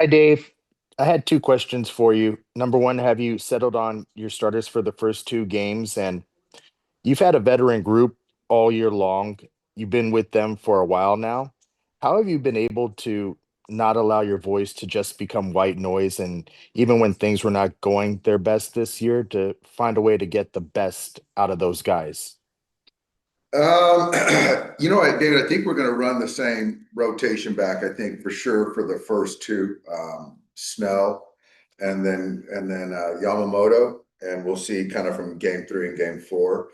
Hi, Dave. I had two questions for you. Number one, have you settled on your starters for the first two games? And you've had a veteran group all year long. You've been with them for a while now. How have you been able to not allow your voice to just become white noise? And even when things were not going their best this year, to find a way to get the best out of those guys? Um, you know what, David, I think we're going to run the same rotation back. I think for sure for the first two, Snell and then Yamamoto, and we'll see kind of from game three and game four.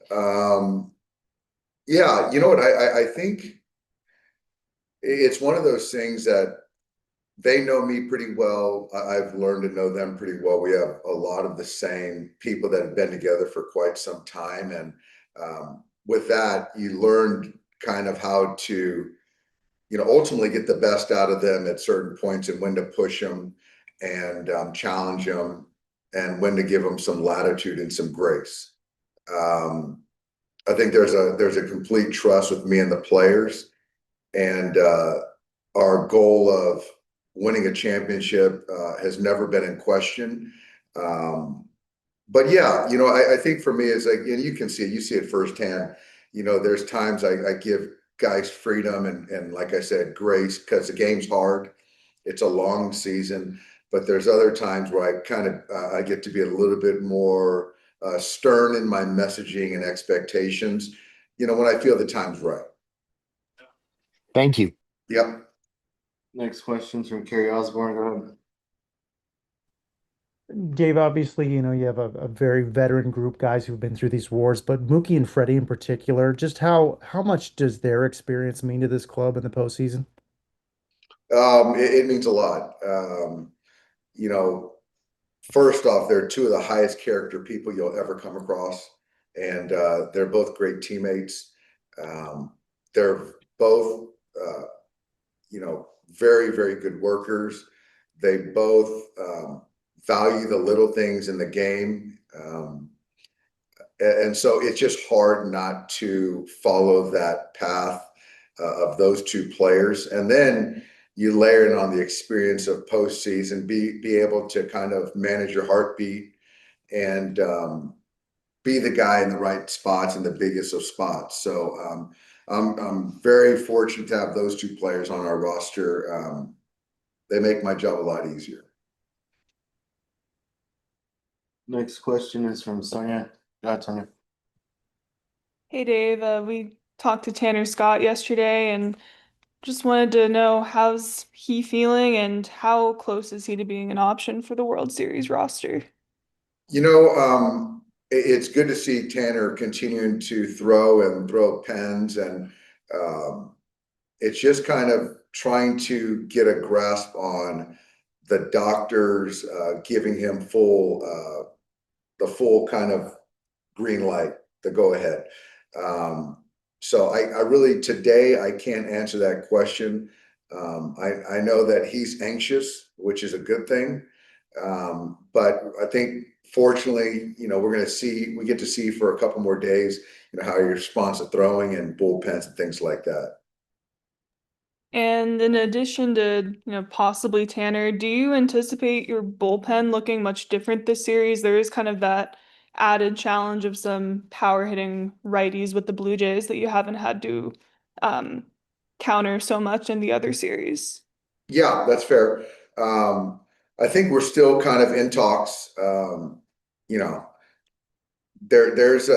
Um, yeah, you know what? I think it's one of those things that they know me pretty well. I've learned to know them pretty well. We have a lot of the same people that have been together for quite some time, and with that, you learned kind of how to, ultimately get the best out of them at certain points and when to push them and challenge them and when to give them some latitude and some grace. Um, I think there's a complete trust with me and the players, and our goal of winning a championship has never been in question. Um, but yeah, I think for me it's like, and you can see it, you see it firsthand. There's times I give guys freedom and like I said, grace because the game's hard. It's a long season, but there's other times where I kind of I get to be a little bit more stern in my messaging and expectations. When I feel the time's right. Thank you. Yep. Next question's from Kerry Osborne. Go ahead. Dave, obviously, you have a very veteran group, guys who've been through these wars, but Mookie and Freddie in particular, just how much does their experience mean to this club in the postseason? It means a lot. You know, First off, they're two of the highest character people you'll ever come across, and they're both great teammates. Um, they're both, uh, very, very good workers. They both value the little things in the game. And so it's just hard not to follow that path of those two players. And then you layer in on the experience of postseason, be able to kind of manage your heartbeat and be the guy in the right spots in the biggest of spots. So I'm very fortunate to have those two players on our roster. They make my job a lot easier. Next question is from Sonia. Go ahead, Sonia. Hey Dave, we talked to Tanner Scott yesterday and just wanted to know how's he feeling and how close is he to being an option for the World Series roster? It's good to see Tanner continuing to throw pens, and um, it's just kind of trying to get a grasp on the doctors giving him the full kind of green light, the go ahead. So I really today I can't answer that question. I know that he's anxious, which is a good thing. But I think fortunately, we get to see for a couple more days, how he responds to throwing and bullpens and things like that. And in addition to, possibly Tanner, do you anticipate your bullpen looking much different this series? There is kind of that added challenge of some power hitting righties with the Blue Jays that you haven't had to um, counter so much in the other series. Yeah, that's fair. Um, I think we're still kind of in talks. You know, there's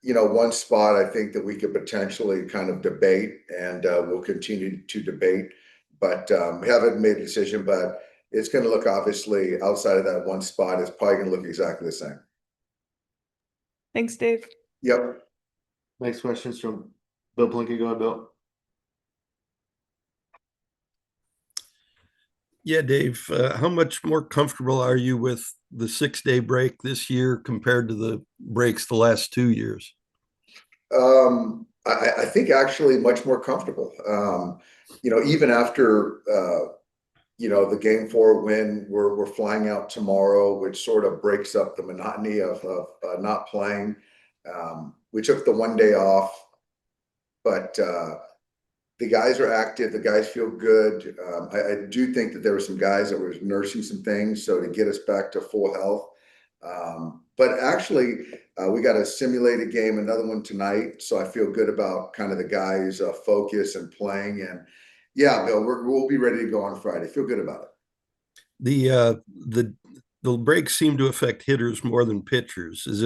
one spot I think that we could potentially kind of debate, and we'll continue to debate, but we haven't made a decision. But it's going to look obviously outside of that one spot. It's probably going to look exactly the same. Thanks, Dave. Yep. Next question is from Bill Plinkett. Go ahead, Bill. Yeah, Dave, how much more comfortable are you with the 6 day break this year compared to the breaks the last 2 years? I think actually much more comfortable. Even after the game four win, we're flying out tomorrow, which sort of breaks up the monotony of not playing. We took the one day off, but the guys are active. The guys feel good. I do think that there were some guys that were nursing some things, so to get us back to full health. But actually, we got a simulated game, another one tonight, so I feel good about kind of the guys' focus and playing. And yeah, Bill, we'll be ready to go on Friday. Feel good about it. The breaks seem to affect hitters more than pitchers. Is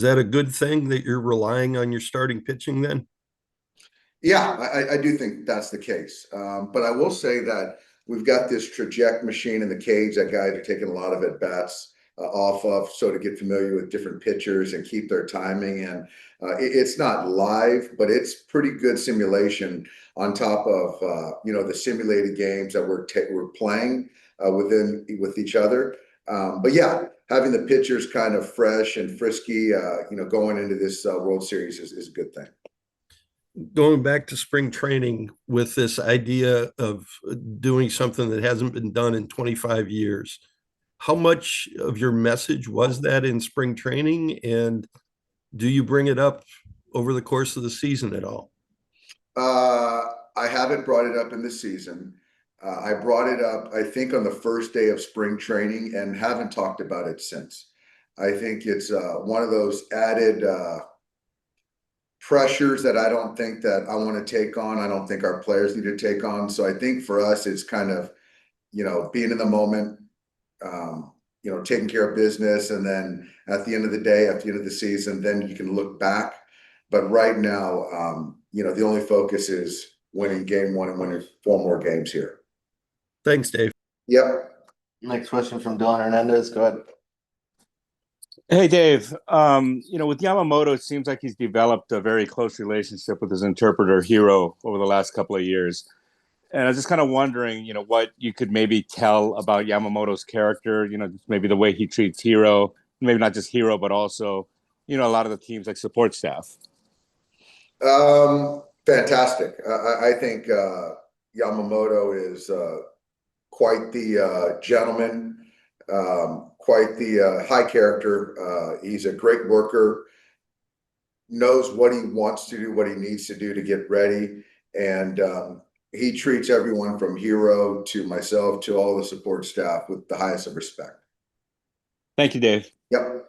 that a good thing that you're relying on your starting pitching then? Yeah, I do think that's the case. But I will say that we've got this traject machine in the cage that guys are taking a lot of at bats off of, so to get familiar with different pitchers and keep their timing. And it's not live, but it's pretty good simulation on top of the simulated games that we're playing with each other. But yeah, having the pitchers kind of fresh and frisky, going into this World Series is a good thing. Going back to spring training with this idea of doing something that hasn't been done in 25 years, how much of your message was that in spring training? And do you bring it up over the course of the season at all? I haven't brought it up in the season. I brought it up, I think, on the first day of spring training and haven't talked about it since. I think it's one of those added pressures that I don't think that I want to take on. I don't think our players need to take on. So I think for us, it's kind of, being in the moment, taking care of business. And then at the end of the day, at the end of the season, then you can look back. But right now, the only focus is winning game one and winning 4 more games here. Thanks, Dave. Yep. Next question from Dylan Hernandez. Go ahead. Hey, Dave. With Yamamoto, it seems like he's developed a very close relationship with his interpreter, Hero, over the last couple of years. And I was just kind of wondering, what you could maybe tell about Yamamoto's character, maybe the way he treats Hero, maybe not just Hero, but also, a lot of the teams like support staff. Fantastic. I think Yamamoto is quite the gentleman, quite the high character. He's a great worker, knows what he wants to do, what he needs to do to get ready. And he treats everyone from Hero to myself to all the support staff with the highest of respect. Thank you, Dave. Yep.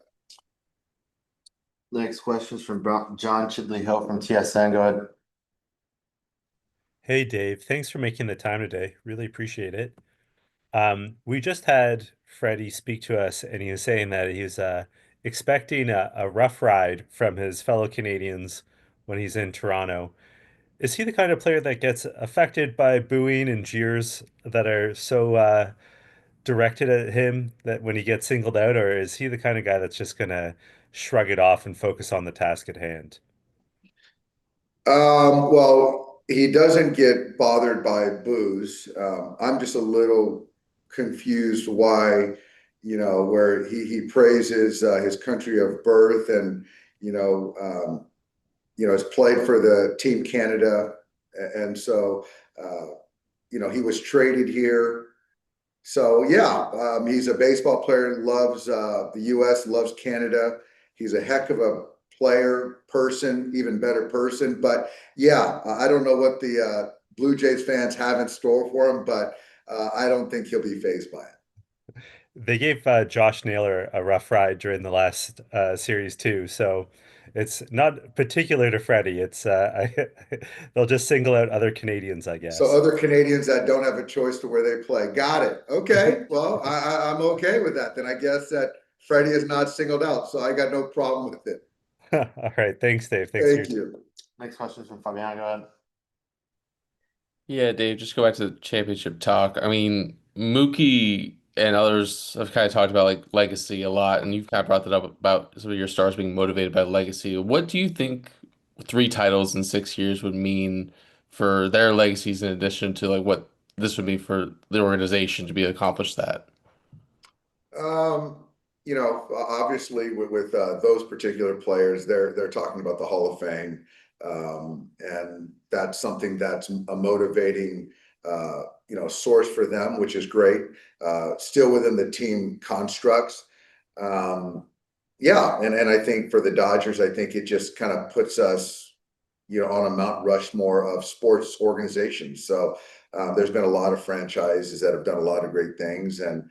Next question is from John Chidley Hill from TSN. Go ahead. Hey, Dave. Thanks for making the time today. Really appreciate it. We just had Freddie speak to us, and he was saying that he's expecting a rough ride from his fellow Canadians when he's in Toronto. Is he the kind of player that gets affected by booing and jeers that are so directed at him that when he gets singled out, or is he the kind of guy that's just going to shrug it off and focus on the task at hand? Well, he doesn't get bothered by boos. I'm just a little confused why, where he praises his country of birth and, has played for the Team Canada. And so, he was traded here. So, yeah, he's a baseball player, loves the U.S., loves Canada. He's a heck of a player, person, even better person. But, yeah, I don't know what the Blue Jays fans have in store for him, but I don't think he'll be fazed by it. They gave Josh Naylor a rough ride during the last series too, so it's not particular to Freddie. It's they'll just single out other Canadians, I guess. So other Canadians that don't have a choice to where they play. Got it. Okay. Well, I'm okay with that. Then I guess that Freddie is not singled out, so I got no problem with it. All right. Thanks, Dave. Thanks. Thank you. Next question is from Fabian. Go ahead. Yeah, Dave, just go back to the championship talk. I mean, Mookie and others have kind of talked about like legacy a lot, and you've kind of brought that up about some of your stars being motivated by legacy. What do you think 3 titles in 6 years would mean for their legacies in addition to like what this would mean for the organization to be accomplished that? Obviously with those particular players, they're talking about the Hall of Fame. And that's something that's a motivating source for them, which is great. Still within the team constructs. Yeah, and I think for the Dodgers, I think it just kind of puts us, on a Mount Rushmore of sports organizations. So there's been a lot of franchises that have done a lot of great things. And,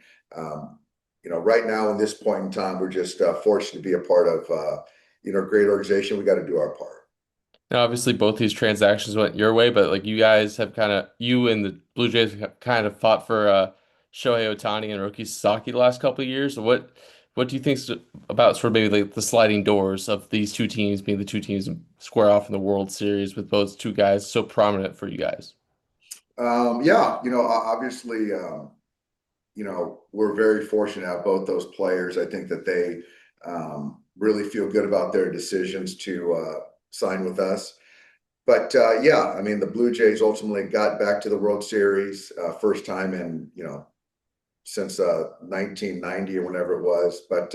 right now in this point in time, we're just fortunate to be a part of, a great organization. We got to do our part. Now, obviously, both these transactions went your way, but like you guys have you and the Blue Jays have kind of fought for Shohei Ohtani and Roki Sasaki the last couple of years. So what do you think about sort of maybe like the sliding doors of these two teams being the two teams to square off in the World Series with those two guys so prominent for you guys? Yeah, obviously, we're very fortunate to have both those players. I think that they really feel good about their decisions to sign with us. But yeah, I mean, the Blue Jays ultimately got back to the World Series first time in, since 1990 or whenever it was. But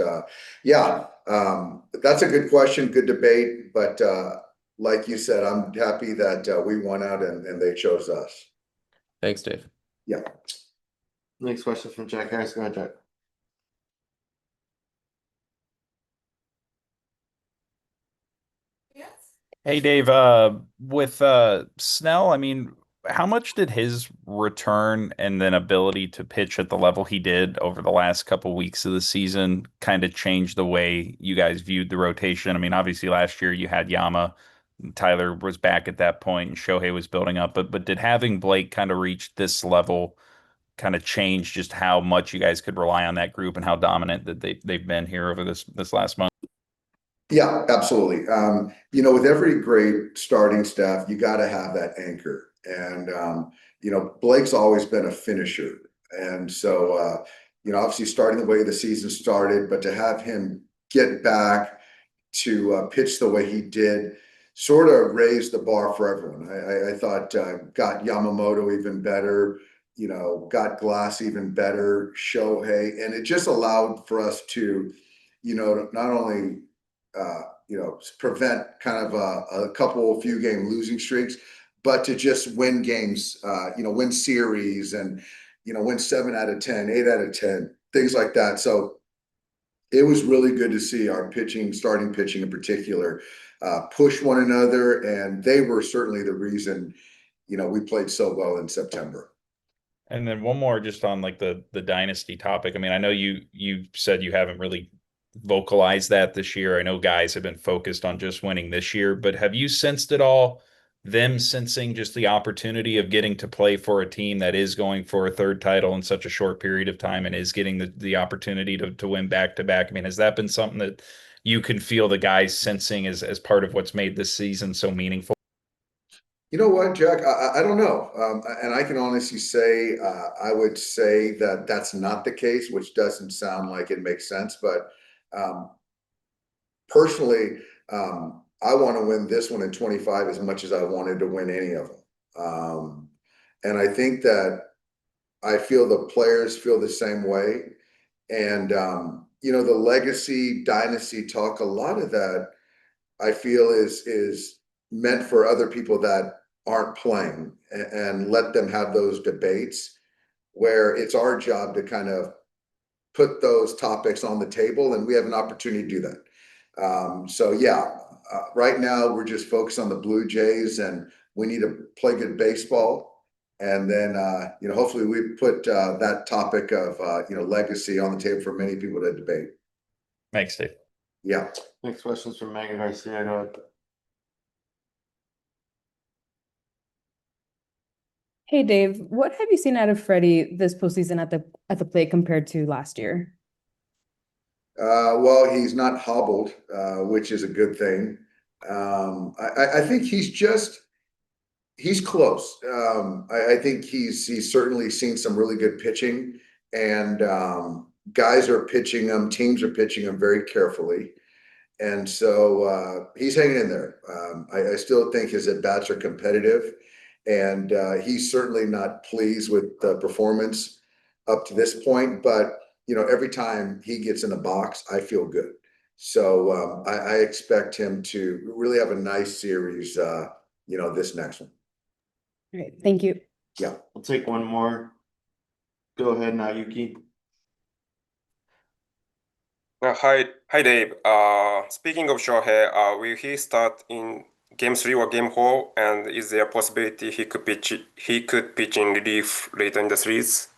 yeah, that's a good question, good debate. But like you said, I'm happy that we won out and they chose us. Thanks, Dave. Yeah. Next question from Jack Harris. Go ahead, Jack. Hey Dave, with Snell, I mean, how much did his return and then ability to pitch at the level he did over the last couple weeks of the season kind of change the way you guys viewed the rotation? I mean, obviously last year you had Yama, Tyler was back at that point, and Shohei was building up, but did having Blake kind of reach this level kind of change just how much you guys could rely on that group and how dominant that they've been here over this last month? Yeah, absolutely. With every great starting staff, you got to have that anchor. And, Blake's always been a finisher. And so, obviously starting the way the season started, but to have him get back to pitch the way he did sort of raised the bar for everyone. I thought got Yamamoto even better, got Glass even better, Shohei. And it just allowed for us to, not only prevent kind of a few game losing streaks, but to just win games, win series and, win 7 out of 10, 8 out of 10, things like that. So it was really good to see our starting pitching in particular, push one another. And they were certainly the reason, we played so well in September. And then one more just on like the dynasty topic. I mean, I know you said you haven't really vocalized that this year. I know guys have been focused on just winning this year, but have you sensed it all? Them sensing just the opportunity of getting to play for a team that is going for a third title in such a short period of time and is getting the opportunity to win back to back. I mean, has that been something that you can feel the guys sensing as part of what's made this season so meaningful? You know what, Jack? I don't know. And I can honestly say, I would say that that's not the case, which doesn't sound like it makes sense. But personally, I want to win this one in 25 as much as I wanted to win any of them. And I think that I feel the players feel the same way. And, the legacy dynasty talk, a lot of that I feel is meant for other people that aren't playing and let them have those debates where it's our job to kind of put those topics on the table, and we have an opportunity to do that. So yeah, right now we're just focused on the Blue Jays, and we need to play good baseball. And then, hopefully we put that topic of, legacy on the table for many people to debate. Thanks, Dave. Yeah. Next question's from Megan Garcia. Go ahead. Hey Dave, what have you seen out of Freddie this postseason at the plate compared to last year? Well, he's not hobbled, which is a good thing. I think he's close. I think he's certainly seen some really good pitching, and guys are pitching him, teams are pitching him very carefully. And so he's hanging in there. I still think his at-bats are competitive, and he's certainly not pleased with the performance up to this point. But, every time he gets in the box, I feel good. So I expect him to really have a nice series, this next one. Great, thank you. Yeah. I'll take one more. Go ahead, Nayuki. Hi, Dave. Speaking of Shohei, will he start in game 3 or game 4? And is there a possibility he could pitch in relief later in the series?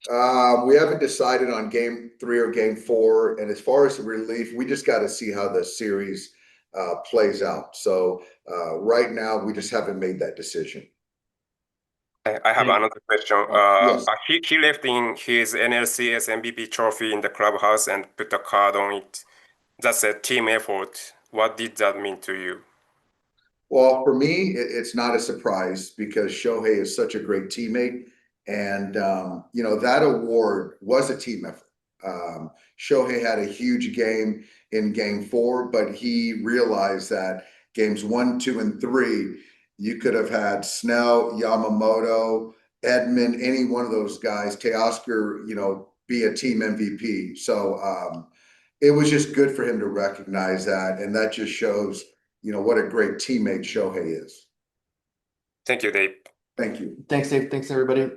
We haven't decided on game 3 or game 4. And as far as the relief, we just got to see how the series plays out. So right now, we just haven't made that decision. I have another question. Yes. He left in his NLCS MVP trophy in the clubhouse and put a card on it. That's a team effort. What did that mean to you? Well, for me, it's not a surprise because Shohei is such a great teammate. And, you know, that award was a team effort. Shohei had a huge game in game 4, but he realized that games 1, 2, and 3, you could have had Snell, Yamamoto, Edmund, any one of those guys, Teoscar, you know, be a team MVP. So it was just good for him to recognize that. And that just shows, you know, what a great teammate Shohei is. Thank you, Dave. Thank you. Thanks, Dave. Thanks, everybody.